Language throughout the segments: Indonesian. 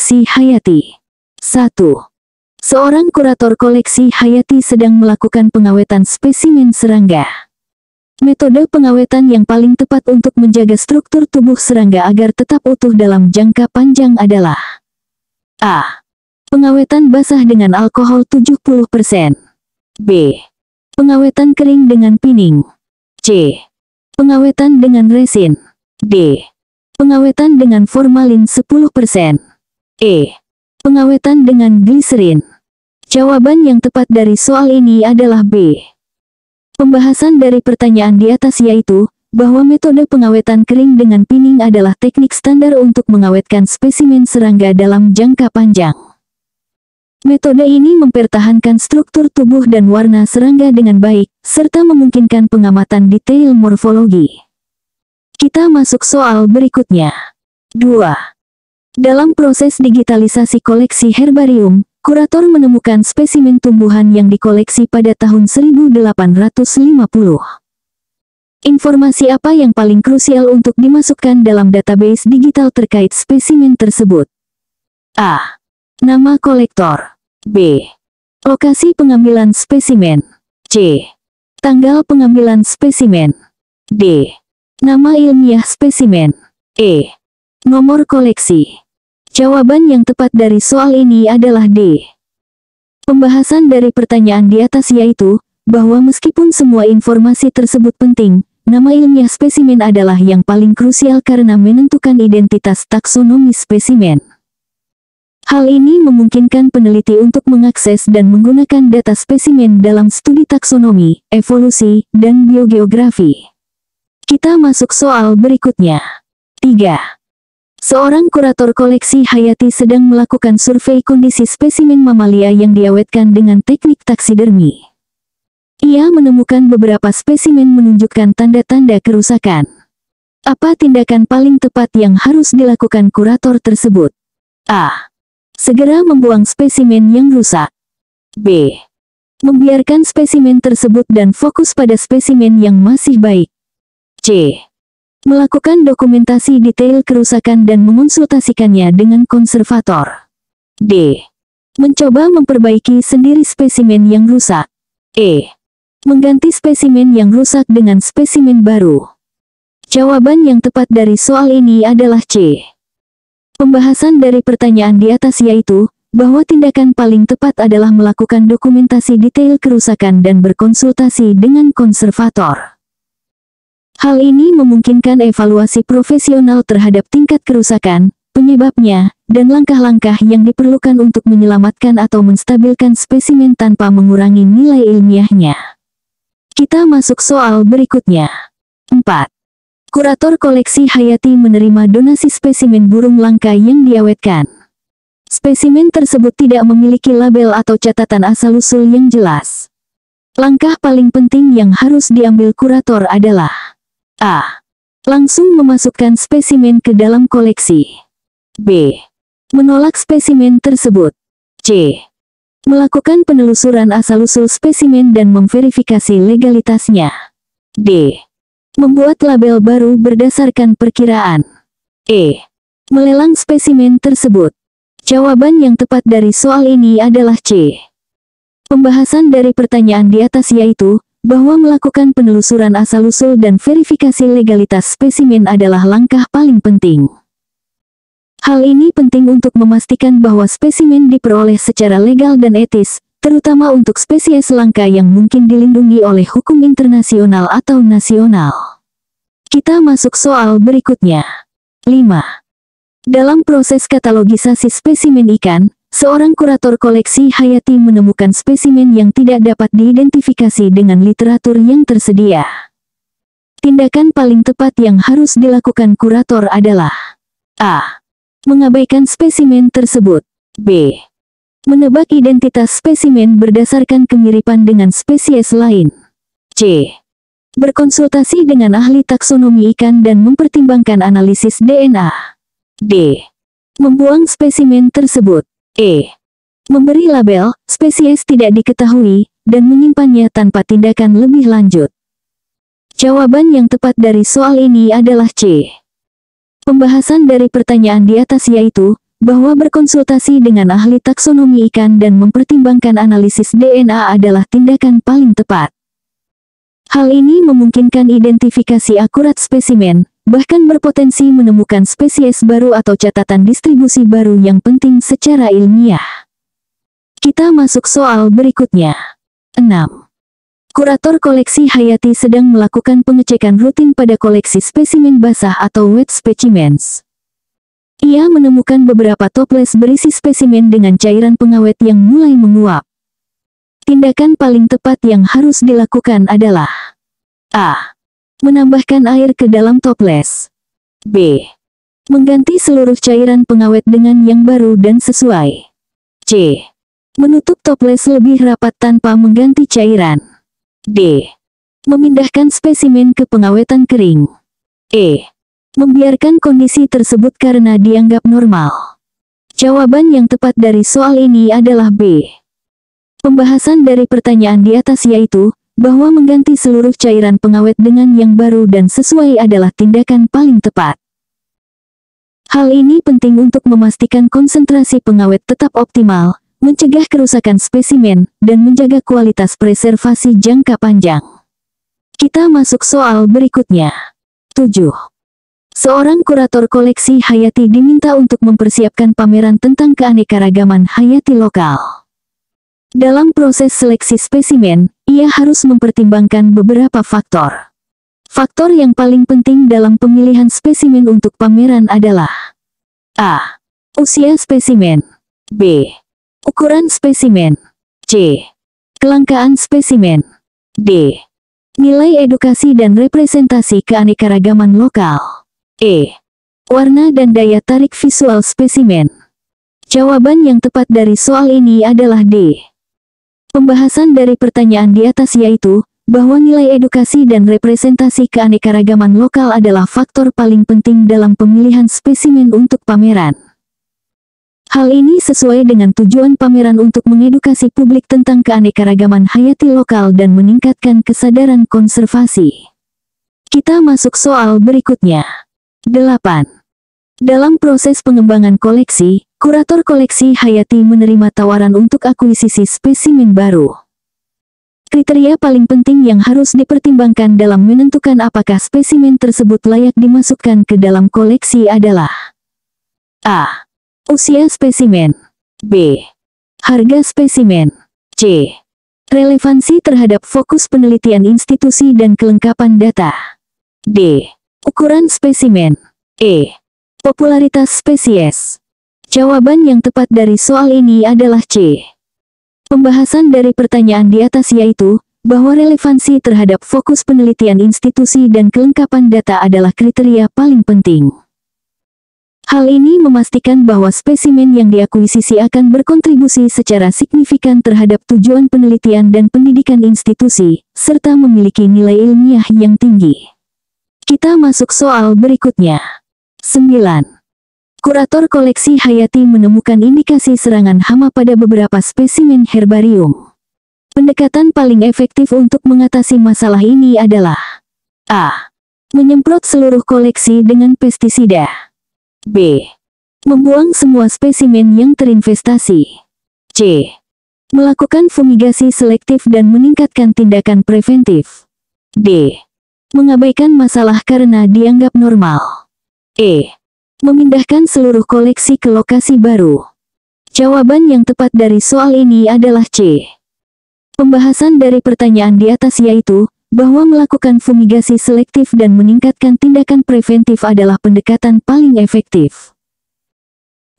koleksi hayati. 1. Seorang kurator koleksi hayati sedang melakukan pengawetan spesimen serangga. Metode pengawetan yang paling tepat untuk menjaga struktur tubuh serangga agar tetap utuh dalam jangka panjang adalah A. Pengawetan basah dengan alkohol 70%. B. Pengawetan kering dengan pining. C. Pengawetan dengan resin. D. Pengawetan dengan formalin 10%. E. Pengawetan dengan gliserin. Jawaban yang tepat dari soal ini adalah B. Pembahasan dari pertanyaan di atas yaitu, bahwa metode pengawetan kering dengan pining adalah teknik standar untuk mengawetkan spesimen serangga dalam jangka panjang. Metode ini mempertahankan struktur tubuh dan warna serangga dengan baik, serta memungkinkan pengamatan detail morfologi. Kita masuk soal berikutnya. 2. Dalam proses digitalisasi koleksi herbarium, kurator menemukan spesimen tumbuhan yang dikoleksi pada tahun 1850. Informasi apa yang paling krusial untuk dimasukkan dalam database digital terkait spesimen tersebut? A. Nama kolektor. B. Lokasi pengambilan spesimen. C. Tanggal pengambilan spesimen. D. Nama ilmiah spesimen. E. Nomor koleksi. Jawaban yang tepat dari soal ini adalah D. Pembahasan dari pertanyaan di atas yaitu, bahwa meskipun semua informasi tersebut penting, nama ilmiah spesimen adalah yang paling krusial karena menentukan identitas taksonomi spesimen. Hal ini memungkinkan peneliti untuk mengakses dan menggunakan data spesimen dalam studi taksonomi, evolusi, dan biogeografi. Kita masuk soal berikutnya. 3. Seorang kurator koleksi hayati sedang melakukan survei kondisi spesimen mamalia yang diawetkan dengan teknik taksidermi. Ia menemukan beberapa spesimen menunjukkan tanda-tanda kerusakan. Apa tindakan paling tepat yang harus dilakukan kurator tersebut? A. Segera membuang spesimen yang rusak. B. Membiarkan spesimen tersebut dan fokus pada spesimen yang masih baik. C. Melakukan dokumentasi detail kerusakan dan mengonsultasikannya dengan konservator. D. Mencoba memperbaiki sendiri spesimen yang rusak. E. Mengganti spesimen yang rusak dengan spesimen baru. Jawaban yang tepat dari soal ini adalah C. Pembahasan dari pertanyaan di atas yaitu, bahwa tindakan paling tepat adalah melakukan dokumentasi detail kerusakan dan berkonsultasi dengan konservator. Hal ini memungkinkan evaluasi profesional terhadap tingkat kerusakan, penyebabnya, dan langkah-langkah yang diperlukan untuk menyelamatkan atau menstabilkan spesimen tanpa mengurangi nilai ilmiahnya. Kita masuk soal berikutnya. 4. Kurator koleksi hayati menerima donasi spesimen burung langka yang diawetkan. Spesimen tersebut tidak memiliki label atau catatan asal-usul yang jelas. Langkah paling penting yang harus diambil kurator adalah A. Langsung memasukkan spesimen ke dalam koleksi. B. Menolak spesimen tersebut. C. Melakukan penelusuran asal-usul spesimen dan memverifikasi legalitasnya. D. Membuat label baru berdasarkan perkiraan. E. Melelang spesimen tersebut. Jawaban yang tepat dari soal ini adalah C. Pembahasan dari pertanyaan di atas yaitu, bahwa melakukan penelusuran asal-usul dan verifikasi legalitas spesimen adalah langkah paling penting. Hal ini penting untuk memastikan bahwa spesimen diperoleh secara legal dan etis, terutama untuk spesies langka yang mungkin dilindungi oleh hukum internasional atau nasional. Kita masuk soal berikutnya. 5. Dalam proses katalogisasi spesimen ikan, seorang kurator koleksi hayati menemukan spesimen yang tidak dapat diidentifikasi dengan literatur yang tersedia. Tindakan paling tepat yang harus dilakukan kurator adalah A. Mengabaikan spesimen tersebut. B. Menebak identitas spesimen berdasarkan kemiripan dengan spesies lain. C. Berkonsultasi dengan ahli taksonomi ikan dan mempertimbangkan analisis DNA. D. Membuang spesimen tersebut. E. Memberi label, spesies tidak diketahui, dan menyimpannya tanpa tindakan lebih lanjut. Jawaban yang tepat dari soal ini adalah C. Pembahasan dari pertanyaan di atas yaitu, bahwa berkonsultasi dengan ahli taksonomi ikan dan mempertimbangkan analisis DNA adalah tindakan paling tepat. Hal ini memungkinkan identifikasi akurat spesimen, bahkan berpotensi menemukan spesies baru atau catatan distribusi baru yang penting secara ilmiah. Kita masuk soal berikutnya. 6. Kurator koleksi hayati sedang melakukan pengecekan rutin pada koleksi spesimen basah atau wet specimens. Ia menemukan beberapa toples berisi spesimen dengan cairan pengawet yang mulai menguap. Tindakan paling tepat yang harus dilakukan adalah A. Menambahkan air ke dalam toples. B. Mengganti seluruh cairan pengawet dengan yang baru dan sesuai. C. Menutup toples lebih rapat tanpa mengganti cairan. D. Memindahkan spesimen ke pengawetan kering. E. Membiarkan kondisi tersebut karena dianggap normal. Jawaban yang tepat dari soal ini adalah B. Pembahasan dari pertanyaan di atas yaitu, bahwa mengganti seluruh cairan pengawet dengan yang baru dan sesuai adalah tindakan paling tepat. Hal ini penting untuk memastikan konsentrasi pengawet tetap optimal, mencegah kerusakan spesimen, dan menjaga kualitas preservasi jangka panjang. Kita masuk soal berikutnya. 7. Seorang kurator koleksi hayati diminta untuk mempersiapkan pameran tentang keanekaragaman hayati lokal. Dalam proses seleksi spesimen, ia harus mempertimbangkan beberapa faktor. Faktor yang paling penting dalam pemilihan spesimen untuk pameran adalah A. Usia spesimen. B. Ukuran spesimen. C. Kelangkaan spesimen. D. Nilai edukasi dan representasi keanekaragaman lokal. E. Warna dan daya tarik visual spesimen. Jawaban yang tepat dari soal ini adalah D. Pembahasan dari pertanyaan di atas yaitu, bahwa nilai edukasi dan representasi keanekaragaman lokal adalah faktor paling penting dalam pemilihan spesimen untuk pameran. Hal ini sesuai dengan tujuan pameran untuk mengedukasi publik tentang keanekaragaman hayati lokal dan meningkatkan kesadaran konservasi. Kita masuk soal berikutnya. 8. Dalam proses pengembangan koleksi, kurator koleksi hayati menerima tawaran untuk akuisisi spesimen baru. Kriteria paling penting yang harus dipertimbangkan dalam menentukan apakah spesimen tersebut layak dimasukkan ke dalam koleksi adalah A. Usia spesimen. B. Harga spesimen. C. Relevansi terhadap fokus penelitian institusi dan kelengkapan data. D. Ukuran spesimen. E. Popularitas spesies. Jawaban yang tepat dari soal ini adalah C. Pembahasan dari pertanyaan di atas yaitu, bahwa relevansi terhadap fokus penelitian institusi dan kelengkapan data adalah kriteria paling penting. Hal ini memastikan bahwa spesimen yang diakuisisi akan berkontribusi secara signifikan terhadap tujuan penelitian dan pendidikan institusi, serta memiliki nilai ilmiah yang tinggi. Kita masuk soal berikutnya. 9. Kurator koleksi hayati menemukan indikasi serangan hama pada beberapa spesimen herbarium. Pendekatan paling efektif untuk mengatasi masalah ini adalah A. Menyemprot seluruh koleksi dengan pestisida. B. Membuang semua spesimen yang terinvestasi. C. Melakukan fumigasi selektif dan meningkatkan tindakan preventif. D. Mengabaikan masalah karena dianggap normal. E. Memindahkan seluruh koleksi ke lokasi baru. Jawaban yang tepat dari soal ini adalah C. Pembahasan dari pertanyaan di atas yaitu, bahwa melakukan fumigasi selektif dan meningkatkan tindakan preventif adalah pendekatan paling efektif.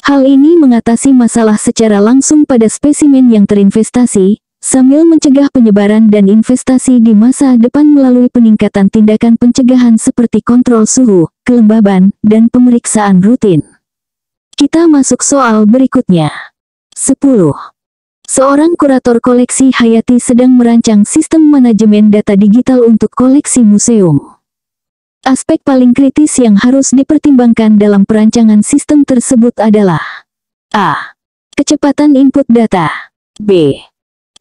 Hal ini mengatasi masalah secara langsung pada spesimen yang terinvestasi, sambil mencegah penyebaran dan investasi di masa depan melalui peningkatan tindakan pencegahan seperti kontrol suhu, kelembaban, dan pemeriksaan rutin. Kita masuk soal berikutnya. 10. Seorang kurator koleksi hayati sedang merancang sistem manajemen data digital untuk koleksi museum. Aspek paling kritis yang harus dipertimbangkan dalam perancangan sistem tersebut adalah A. Kecepatan input data. B.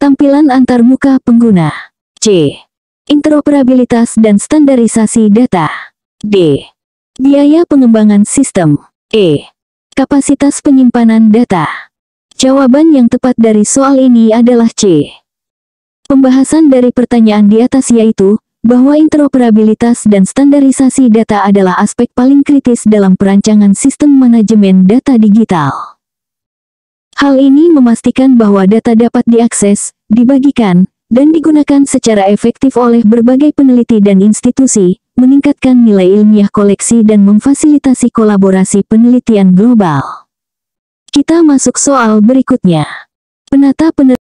Tampilan antarmuka pengguna. C. Interoperabilitas dan standarisasi data. D. Biaya pengembangan sistem. E. Kapasitas penyimpanan data. Jawaban yang tepat dari soal ini adalah C. Pembahasan dari pertanyaan di atas yaitu, bahwa interoperabilitas dan standarisasi data adalah aspek paling kritis dalam perancangan sistem manajemen data digital. Hal ini memastikan bahwa data dapat diakses, dibagikan, dan digunakan secara efektif oleh berbagai peneliti dan institusi, meningkatkan nilai ilmiah koleksi dan memfasilitasi kolaborasi penelitian global. Kita masuk soal berikutnya. Penata penelitian